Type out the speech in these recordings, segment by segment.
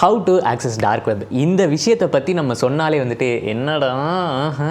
How to access dark web. இந்த விஷயத்தை பற்றி நம்ம சொன்னாலே வந்துட்டு என்னடா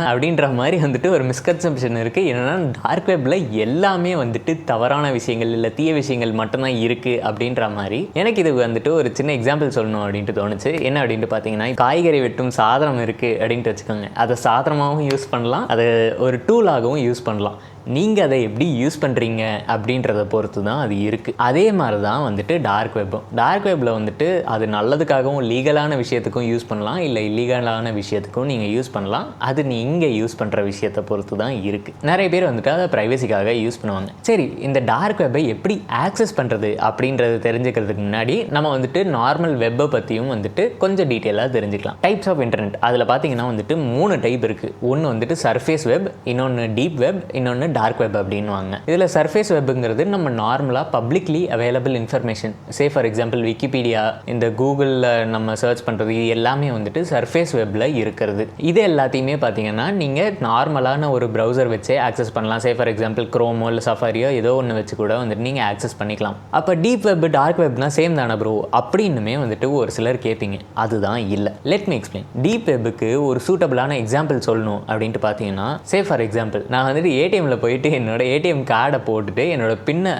அப்படின்ற மாதிரி வந்துட்டு ஒரு மிஸ்கன்செப்ஷன் இருக்குது. என்னென்னா டார்க் வெப்பில் எல்லாமே வந்துட்டு தவறான விஷயங்கள் இல்லை தீய விஷயங்கள் மட்டும்தான் இருக்குது அப்படின்ற மாதிரி. எனக்கு இது வந்துட்டு ஒரு சின்ன எக்ஸாம்பிள் சொல்லணும் அப்படின்ட்டு தோணுச்சு. என்ன அப்படின்ட்டு பார்த்தீங்கன்னா, காய்கறி வெட்டும் சாதனம் இருக்குது அப்படின்ட்டு வச்சுக்கோங்க. அதை சாதனமாகவும் யூஸ் பண்ணலாம், அதை ஒரு டூலாகவும் யூஸ் பண்ணலாம். நீங்கள் அதை எப்படி யூஸ் பண்ணுறீங்க அப்படின்றத பொறுத்து தான் அது இருக்குது. அதே மாதிரி தான் வந்துட்டு டார்க் வெப்பும். டார்க் வெப்பில் வந்துட்டு அது நல்லதுக்காகவும் லீகலான விஷயத்துக்கும் யூஸ் பண்ணலாம், இல்லை இல்லீகலான விஷயத்துக்கும் நீங்கள் யூஸ் பண்ணலாம். அது நீங்கள் யூஸ் பண்ணுற விஷயத்தை பொறுத்து தான் இருக்குது. நிறைய பேர் வந்துட்டு அதை ப்ரைவசிக்காக யூஸ் பண்ணுவாங்க. சரி, இந்த டார்க் வெப்பை எப்படி ஆக்சஸ் பண்ணுறது அப்படின்றது தெரிஞ்சுக்கிறதுக்கு முன்னாடி நம்ம வந்துட்டு நார்மல் வெப்பை பற்றியும் வந்துட்டு கொஞ்சம் டீட்டெயிலாக தெரிஞ்சுக்கலாம். டைப்ஸ் ஆஃப் இன்டர்நெட் அதில் பார்த்தீங்கன்னா வந்துட்டு 3 டைப் இருக்குது. ஒன்று வந்துட்டு சர்ஃபேஸ் வெப், இன்னொன்று டீப் வெப், இன்னொன்று டார்க் வெப் அப்படின்வாங்க. இதில் சர்ஃபேஸ் வெப்புங்கிறது நம்ம நார்மலாக publicly available information. For example Wikipedia, இந்த கூகுளில் நம்ம சர்ச் பண்ணுறது, இது எல்லாமே வந்துட்டு சர்ஃபேஸ் வெப்பில் இருக்கிறது. இது எல்லாத்தையுமே பார்த்தீங்கன்னா நீங்கள் நார்மலான ஒரு ப்ரௌசர் வச்சே ஆக்சஸ் பண்ணலாம். ஃபார் எக்ஸாம்பிள் க்ரோமோ இல்லை சஃபாரியோ ஏதோ ஒன்று வச்சு கூட வந்துட்டு நீங்கள் ஆக்சஸ் பண்ணிக்கலாம். அப்போ டீப் வெப் டார்க் வெப்னா சேம் தானே ப்ரோ அப்படின்னுமே வந்துட்டு ஒரு சிலர் கேட்பீங்க. அதுதான் இல்லை. Let me explain. டீப் வெப்புக்கு ஒரு சூட்டபிளான எக்ஸாம்பிள் சொல்லணும் அப்படின்ட்டு பார்த்தீங்கன்னா, ஃபார் எக்ஸாம்பிள் நான் வந்துட்டு ஏடிஎம்ல போயிட்டு என்னோட ஏடிஎம் கார்டை போட்டுட்டு என்னோட பின்னை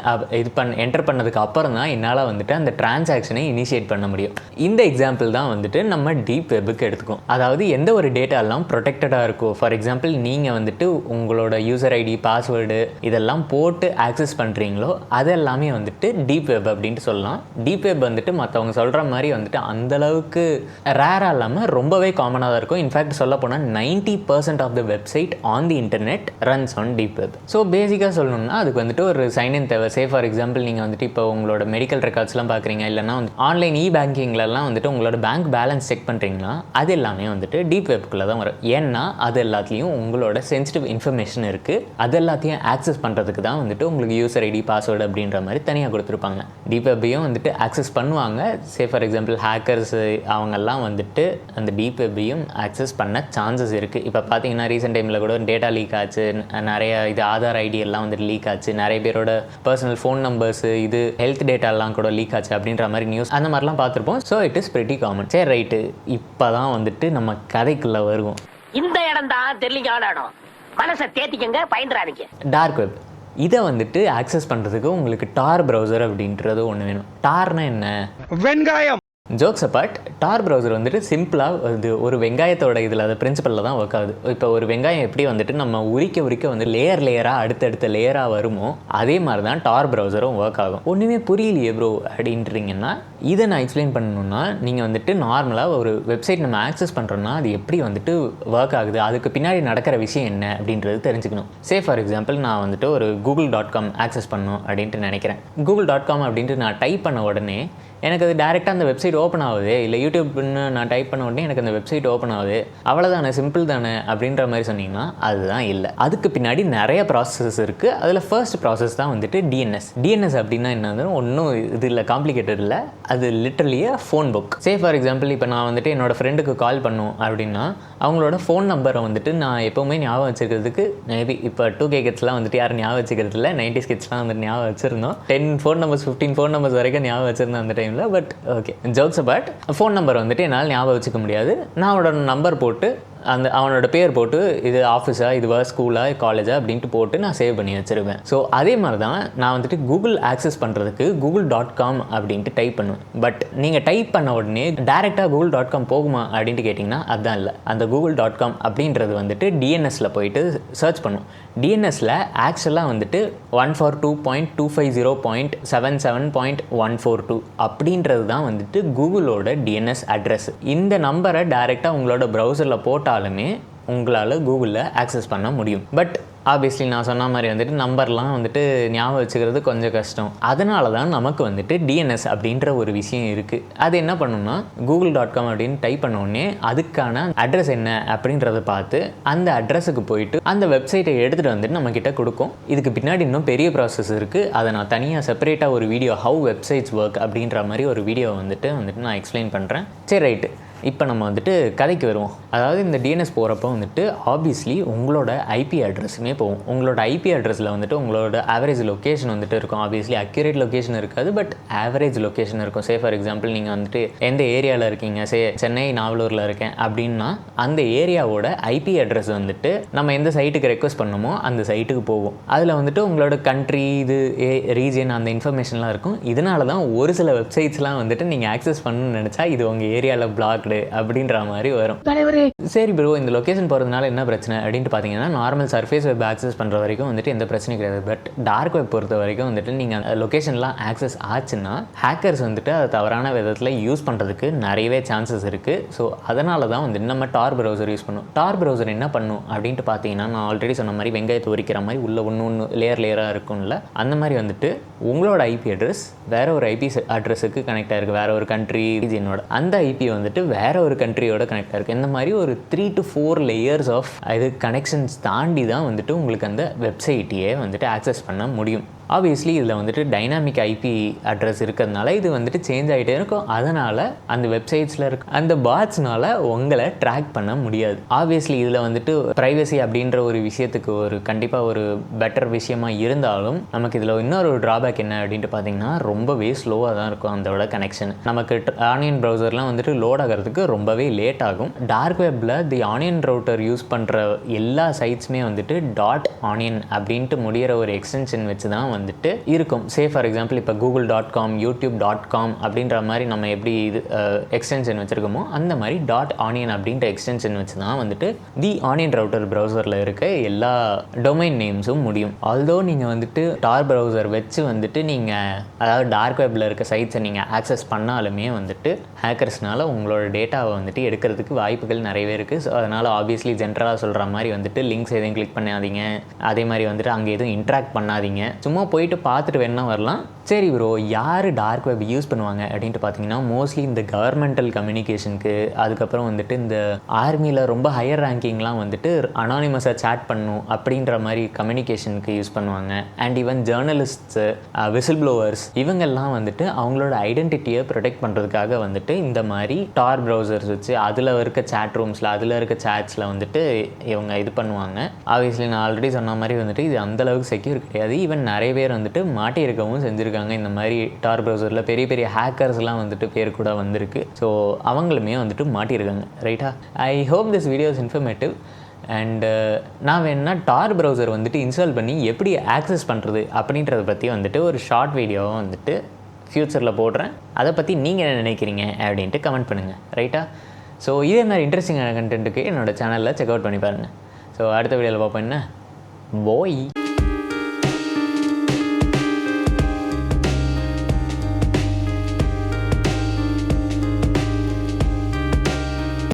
என்டர் பண்ணதுக்கு அப்புறம் தான் என்னால் வந்துட்டு அந்த டிரான்சாக்ஷனை இனிஷியேட் பண்ண முடியும். இந்த எக்ஸாம்பிள் தான் வந்துட்டு நம்ம டீப் வெப்புக்கு எடுத்துக்கும். அதாவது எந்த ஒரு டேட்டாலாம் ப்ரொடெக்டடாக இருக்கும். ஃபார் எக்ஸாம்பிள் நீங்கள் வந்துட்டு உங்களோட யூசர் ஐடி, பாஸ்வேர்டு இதெல்லாம் போட்டு ஆக்சஸ் பண்ணுறீங்களோ அது எல்லாமே வந்துட்டு டீப் வெப் அப்படின்ட்டு சொல்லலாம். டீப் வெப் வந்துட்டு மற்றவங்க சொல்கிற மாதிரி வந்துட்டு அந்தளவுக்கு ரேராக இல்லாமல் ரொம்பவே காமனாக தான் இருக்கும். இன்ஃபேக்ட் சொல்ல போனால் 90% of the website on the internet runs on deep web. So பேசிக்காக சொல்லணும்னா அதுக்கு வந்துட்டு ஒரு சைன்இன் தேவை. ஃபார் எக்ஸாம்பிள் நீங்கள் வந்துட்டு இப்போ உங்களோட மெடிக்கல் ரெக்கார்ட்ஸ்லாம் பார்க்குறீங்க, இல்லைனா வந்து ஆன்லைன் பேங்கிங்லலாம் வந்துட்டு உங்களோட பேங்க் பேலன்ஸ் செக் பண்ணுறீங்களா, அது எல்லாமே வந்துட்டு டீப் வெப்புக்குள்ளே தான் வரும். ஏன்னா அது எல்லாத்துலேயும் உங்களோட சென்சிட்டிவ் இன்ஃபர்மேஷன் இருக்குது. அது எல்லாத்தையும் ஆக்சஸ் பண்ணுறதுக்கு தான் வந்துட்டு உங்களுக்கு யூசர் ஐடி, பாஸ்வேர்டு அப்படின்ற மாதிரி தனியாக கொடுத்துருப்பாங்க. டீப் வெப்பையும் வந்துட்டு ஆக்சஸ் பண்ணுவாங்க. ஃபார் எக்ஸாம்பிள் ஹேக்கர்ஸ் அவங்கெல்லாம் வந்துட்டு அந்த டீப் வெப்பையும் ஆக்சஸ் பண்ண சான்சஸ் இருக்குது. இப்போ பார்த்தீங்கன்னா ரீசெண்ட் டைமில் கூட டேட்டா லீக் ஆச்சு, நிறைய இது ஆதார் ஐடி எல்லாம் வந்துட்டு லீக் ஆச்சு, நிறைய பேரோட பர்சனல் ஃபோன் நம்பர்ஸ், இது ஹெல்த் டேட்டாலாம் கூட லீக் ஆச்சு அப்படின்ற மாதிரி நியூஸ் அந்த மாதிரிலாம் பார்த்துருப்போம். So it is pretty common. சரி, ரைட்டு, இப்போ தான் வந்துட்டு நம்ம கதைக்குள்ளே வருவோம். இந்த இடம் தான் தெரியல இடம், மனசை தேத்திக்கங்க, பயந்துறாதீங்க. டார்க் வெப் இதை வந்துட்டு ஆக்சஸ் பண்ணுறதுக்கு உங்களுக்கு டார் ப்ரௌசர் அப்படின்றது ஒன்று வேணும். டார்னா என்ன? வெங்காயம். ஜோக்ஸ் அப்பார்ட், டார் ப்ரௌசர் வந்துட்டு சிம்பிளாக இது ஒரு வெங்காயத்தோட இதில் அது பிரின்சிபலில் தான் ஒர்க் ஆகுது. இப்போ ஒரு வெங்காயம் எப்படி வந்துட்டு நம்ம உரிக்க வந்து லேயராக அடுத்தடுத்த லேயராக வருமோ அதே மாதிரி தான் டார் ப்ரௌசரும் ஒர்க் ஆகும். ஒன்றுமே புரியலையே ப்ரோ அப்படின்றீங்கன்னா, இதை நான் எக்ஸ்பிளைன் பண்ணணுன்னா நீங்கள் வந்துட்டு நார்மலாக ஒரு வெப்சைட் நம்ம ஆக்சஸ் பண்ணுறோன்னா அது எப்படி வந்துட்டு ஒர்க் ஆகுது, அதுக்கு பின்னாடி நடக்கிற விஷயம் என்ன அப்படின்றது தெரிஞ்சுக்கணும். ஃபார் எக்ஸாம்பிள் நான் வந்துட்டு ஒரு google.com ஆக்சஸ் பண்ணணும் அப்படின்ட்டு நினைக்கிறேன். google.com அப்படின்ட்டு நான் டைப் பண்ண உடனே எனக்கு அது டேரெக்டாக அந்த வெப்சைட் ஓப்பன் ஆகுது. இல்லை யூடியூப்னு நான் டைப் பண்ண உடனே எனக்கு அந்த வெப்சைட் ஓப்பன் ஆகுது, அவ்வளோதானே, சிம்பிள் தானே அப்படின்ற மாதிரி சொன்னீங்கன்னா அதுதான் இல்லை. அதுக்கு பின்னாடி நிறைய ப்ராசஸ் இருக்குது. அதில் ஃபர்ஸ்ட் ப்ராசஸ் தான் வந்துட்டு டிஎன்எஸ். டிஎன்எஸ் அப்படின்னா என்னது, ஒன்றும் இது இல்லை, காம்ப்ளிகேட்டட் இல்லை. அது லிட்டரலியே ஃபோன் புக். ஃபார் எக்ஸாம்பிள் இப்போ நான் வந்துட்டு என்னோடய ஃப்ரெண்டுக்கு கால் பண்ணும் அப்படின்னா அவங்களோட ஃபோன் நம்பரை வந்துட்டு நான் எப்போவுமே ஞாபகம் வச்சுக்கிறதுக்கு, மேபி இப்போ 2K கிட்ஸ்லாம் வந்துட்டு யாரும் ஞாபகம் வச்சுக்கிறது இல்லை, 90s கிட்ஸ்லாம் வந்துட்டு ஞாபகம் வச்சுருந்தோம். 10 ஃபோன் நம்பர்ஸ் 15 ஃபோன் நம்பர்ஸ் வரைக்கும் ஞாபகம் வச்சுருந்தேன் அந்த time. But okay, jokes abort, phone number வந்துட்டு என்னால் ஞாபகம் வச்சுக்க முடியாது. நான் அவனோட நம்பர் போட்டு அவனோட பேர் போட்டு இது ஆஃபீஸா, இதுவா ஸ்கூலா, காலேஜா அப்படின்ட்டு போட்டு நான் சேவ் பண்ணி வச்சுருவேன். ஸோ அதே மாதிரி தான் நான் வந்துட்டு கூகுள் ஆக்சஸ் பண்ணுறதுக்கு google.com அப்படின்ட்டு டைப் பண்ணுவேன். பட் நீங்கள் டைப் பண்ண உடனே டேரெக்டாக google.com போகுமா அப்படின்ட்டு கேட்டிங்கன்னா அதுதான் இல்லை. அந்த google.com அப்படின்றது வந்துட்டு டிஎன்எஸில் போயிட்டு சர்ச் பண்ணும். டிஎன்எஸில் ஆக்சுவலாக வந்துட்டு 142.250.77.142 அப்படின்றது தான் வந்துட்டு கூகுளோட டிஎன்எஸ் அட்ரஸ். இந்த நம்பரை டேரெக்டாக உங்களோட ப்ரௌசரில் போட்டாலுமே உங்களால் கூகுளில் ஆக்சஸ் பண்ண முடியும். பட் ஆப்வியஸ்லி நான் சொன்ன மாதிரி வந்துட்டு நம்பர்லாம் வந்துட்டு ஞாபகம் வச்சுக்கிறது கொஞ்சம் கஷ்டம். அதனால தான் நமக்கு வந்துட்டு டிஎன்எஸ் அப்படின்ற ஒரு விஷயம் இருக்குது. அது என்ன பண்ணணும்னா google.com அப்படின்னு டைப் பண்ண உடனே அதுக்கான அட்ரஸ் என்ன அப்படின்றத பார்த்து அந்த அட்ரஸுக்கு போயிட்டு அந்த வெப்சைட்டை எடுத்துகிட்டு வந்துட்டு நம்மக்கிட்ட கொடுக்கும். இதுக்கு பின்னாடி இன்னும் பெரிய ப்ராசஸ் இருக்குது. அதை நான் தனியாக செப்பரேட்டாக ஒரு வீடியோ, ஹவு வெப்சைட்ஸ் ஒர்க் அப்படின்ற மாதிரி ஒரு வீடியோ வந்துட்டு நான் எக்ஸ்பிளைன் பண்ணுறேன். சரி, ரைட்டு, இப்போ நம்ம வந்துட்டு கதைக்கு வருவோம். அதாவது இந்த டிஎன்எஸ் போகிறப்போ வந்துட்டு ஆப்வியஸ்லி உங்களோட ஐபி அட்ரஸுமே போகும். உங்களோட ஐபி அட்ரஸில் வந்துட்டு உங்களோட ஆவரேஜ் லொக்கேஷன் வந்துட்டு இருக்கும். ஆப்வியஸ்லி அக்யூரேட் லொக்கேஷன் இருக்காது, பட் ஆவரேஜ் லொக்கேஷன் இருக்கும். சே ஃபார் எக்ஸாம்பிள் நீங்கள் வந்துட்டு எந்த ஏரியாவில் இருக்கீங்க, சென்னை நாவலூரில் இருக்கேன் அப்படின்னா அந்த ஏரியாவோட ஐபி அட்ரஸ் வந்துட்டு நம்ம எந்த சைட்டுக்கு ரெக்வஸ்ட் பண்ணணுமோ அந்த சைட்டுக்கு போகும். அதில் வந்துட்டு உங்களோட கண்ட்ரி, இது ரீஜன், அந்த இன்ஃபர்மேஷன்லாம் இருக்கும். இதனால தான் ஒரு சில வெப்சைட்ஸ்லாம் வந்துட்டு நீங்கள் ஆக்சஸ் பண்ணணும்னு நினச்சா இது உங்கள் ஏரியாவில் பிளாக்டு அப்படின்ற மாதிரி வரும். சரி ப்ரோ, இந்த லொக்கேஷன் போகிறதுனால என்ன பிரச்சனை அப்படின்ட்டு பார்த்தீங்கன்னா, நார்மல் சர்ஃபேஸ் வெப் ஆக்சஸ் பண்ணுற வரைக்கும் வந்துட்டு எந்த பிரச்சனையும் கிடையாது. பட் டார்க் வெப் பொறுத்த வரைக்கும் வந்துட்டு நீங்கள் லொக்கேஷன்லாம் ஆக்சஸ் ஆச்சுன்னா ஹேக்கர்ஸ் வந்துட்டு அதை தவறான விதத்தில் யூஸ் பண்ணுறதுக்கு நிறையவே சான்சஸ் இருக்குது. ஸோ அதனால தான் வந்துட்டு நம்ம டார் ப்ரௌசர் யூஸ் பண்ணும். டார் ப்ரௌசர் என்ன பண்ணும் அப்படின்ட்டு பார்த்தீங்கன்னா, நான் ஆல்ரெடி சொன்ன மாதிரி வெங்காயத்தை உரிக்கிற மாதிரி உள்ள ஒன்று லேயராக இருக்கும்ல, அந்த மாதிரி வந்துட்டு உங்களோட ஐபி அட்ரஸ் வேற ஒரு ஐபி அட்ரஸுக்கு கனெக்ட் ஆகிருக்கு, வேற ஒரு கண்ட்ரி ரீஜனோட. அந்த ஐபி வந்துட்டு வேற ஒரு கண்ட்ரியோட கனெக்ட் ஆகிருக்கு. இந்த மாதிரி ஒரு 3 to 4 லேயர்ஸ் ஆஃப் இது கனெக்ஷன்ஸ் தாண்டி தான் வந்துட்டு உங்களுக்கு அந்த வெப்சைட்டையே வந்துட்டு ஆக்சஸ் பண்ண முடியும். ஆப்வியஸ்லி இதில் வந்துட்டு டைனாமிக் ஐபி அட்ரஸ் இருக்கிறதுனால இது வந்துட்டு சேஞ்ச் ஆகிட்டே இருக்கும். அதனால் அந்த வெப்சைட்ஸில் இருக்க அந்த பாட்ஸ்னால் உங்களை ட்ராக் பண்ண முடியாது. ஆப்வியஸ்லி இதில் வந்துட்டு ப்ரைவசி அப்படின்ற ஒரு விஷயத்துக்கு ஒரு கண்டிப்பாக ஒரு பெட்டர் விஷயமா இருந்தாலும் நமக்கு இதில் இன்னொரு ட்ராபேக் என்ன அப்படின்ட்டு பார்த்தீங்கன்னா, ரொம்பவே ஸ்லோவாக தான் இருக்கும் அதோட கனெக்ஷன். நமக்கு ஆனியன் ப்ரௌசர்லாம் வந்துட்டு லோட் ஆகிறதுக்கு ரொம்பவே லேட் ஆகும். டார்க் வெப்பில் தி ஆனியன் ரவுட்டர் யூஸ் பண்ணுற எல்லா சைட்ஸுமே வந்துட்டு .onion அப்படின்ட்டு முடிகிற ஒரு எக்ஸ்டென்ஷன் வச்சு தான் வந்துட்டு இருக்கும். சே ஃபார் எக்ஸாம்பிள் இப்போ google.com, youtube.com அப்படின்ற மாதிரி நம்ம எப்படி இது எக்ஸ்டென்ஷன் வச்சுருக்கோமோ அந்த மாதிரி .onion அப்படின்ற எக்ஸ்டென்ஷன் வச்சு தான் வந்துட்டு தி ஆனியன் ரவுட்டர் ப்ரௌசரில் இருக்க எல்லா டொமைன் நேம்ஸும் முடியும். ஆல்தோ நீங்கள் வந்துட்டு டார் ப்ரௌசர் வச்சு வந்துட்டு நீங்கள் அதாவது டார்க் வெப்பில் இருக்க சைட்ஸை நீங்கள் ஆக்சஸ் பண்ணாலுமே வந்துட்டு ஹேக்கர்ஸ்னால உங்களோட டேட்டாவை வந்துட்டு எடுக்கிறதுக்கு வாய்ப்புகள் நிறையவே இருக்குது. ஸோ அதனால் ஆப்வியஸ்லி ஜென்ரலாக சொல்கிற மாதிரி வந்துட்டு லிங்க்ஸ் எதையும் கிளிக் பண்ணாதீங்க, அதே மாதிரி வந்துட்டு அங்கே எதுவும் இன்ட்ராக்ட் பண்ணாதீங்க. சும்மா போயிட்டு பார்த்துட்டு வேணா வரலாம். சரி ப்ரோ, யார் டார்க் வெப் யூஸ் பண்ணுவாங்க அப்படின்ட்டு பார்த்தீங்கன்னா, மோஸ்ட்லி இந்த கவர்மெண்டல் கம்யூனிகேஷனுக்கு, அதுக்கப்புறம் வந்துட்டு இந்த ஆர்மியில் ரொம்ப ஹையர் ரேங்கிங்லாம் வந்துட்டு அனானிமஸாக சேட் பண்ணணும் அப்படின்ற மாதிரி கம்யூனிகேஷனுக்கு யூஸ் பண்ணுவாங்க. அண்ட் ஈவன் ஜேர்னலிஸ்ட்ஸு, விசில் ப்ளோவர்ஸ், இவங்கெல்லாம் வந்துட்டு அவங்களோட ஐடென்டிட்டியை ப்ரொடெக்ட் பண்ணுறதுக்காக வந்துட்டு இந்த மாதிரி டார் ப்ரௌசர்ஸ் வச்சு அதில் இருக்க சேட் ரூம்ஸில், அதில் இருக்க சேட்ஸில் வந்துட்டு இவங்க இது பண்ணுவாங்க. ஆப்வியஸ்லி நான் ஆல்ரெடி சொன்ன மாதிரி வந்துட்டு இது அந்தளவுக்கு செக்யூர் கிடையாது. ஈவன் நிறைய பேர் வந்துட்டு மாட்டியிருக்கவும் செஞ்சுருக்காங்க. இந்த மாதிரி டார் ப்ரௌசரில் பெரிய பெரிய ஹேக்கர்ஸ்லாம் வந்துட்டு பேர் கூட வந்திருக்கு. ஸோ அவங்களுமே வந்துட்டு மாட்டியிருக்காங்க. ரைட்டா? I hope this video is informative. And நான் வேணுன்னா டார் ப்ரௌசர் வந்துட்டு இன்ஸ்டால் பண்ணி எப்படி ஆக்சஸ் பண்ணுறது அப்படின்றத பற்றி வந்துட்டு ஒரு ஷார்ட் வீடியோவை வந்துட்டு ஃப்யூச்சரில் போடுறேன். அதை பற்றி நீங்கள் என்ன நினைக்கிறீங்க அப்படின்ட்டு கமெண்ட் பண்ணுங்கள். ரைட்டா? ஸோ இதே மாதிரி இன்ட்ரெஸ்டிங்கான கண்டென்ட்டுக்கு என்னோடய சேனலில் செக் அவுட் பண்ணி பாருங்கள். ஸோ அடுத்த வீடியோவில் பார்ப்போம். என்ன போய்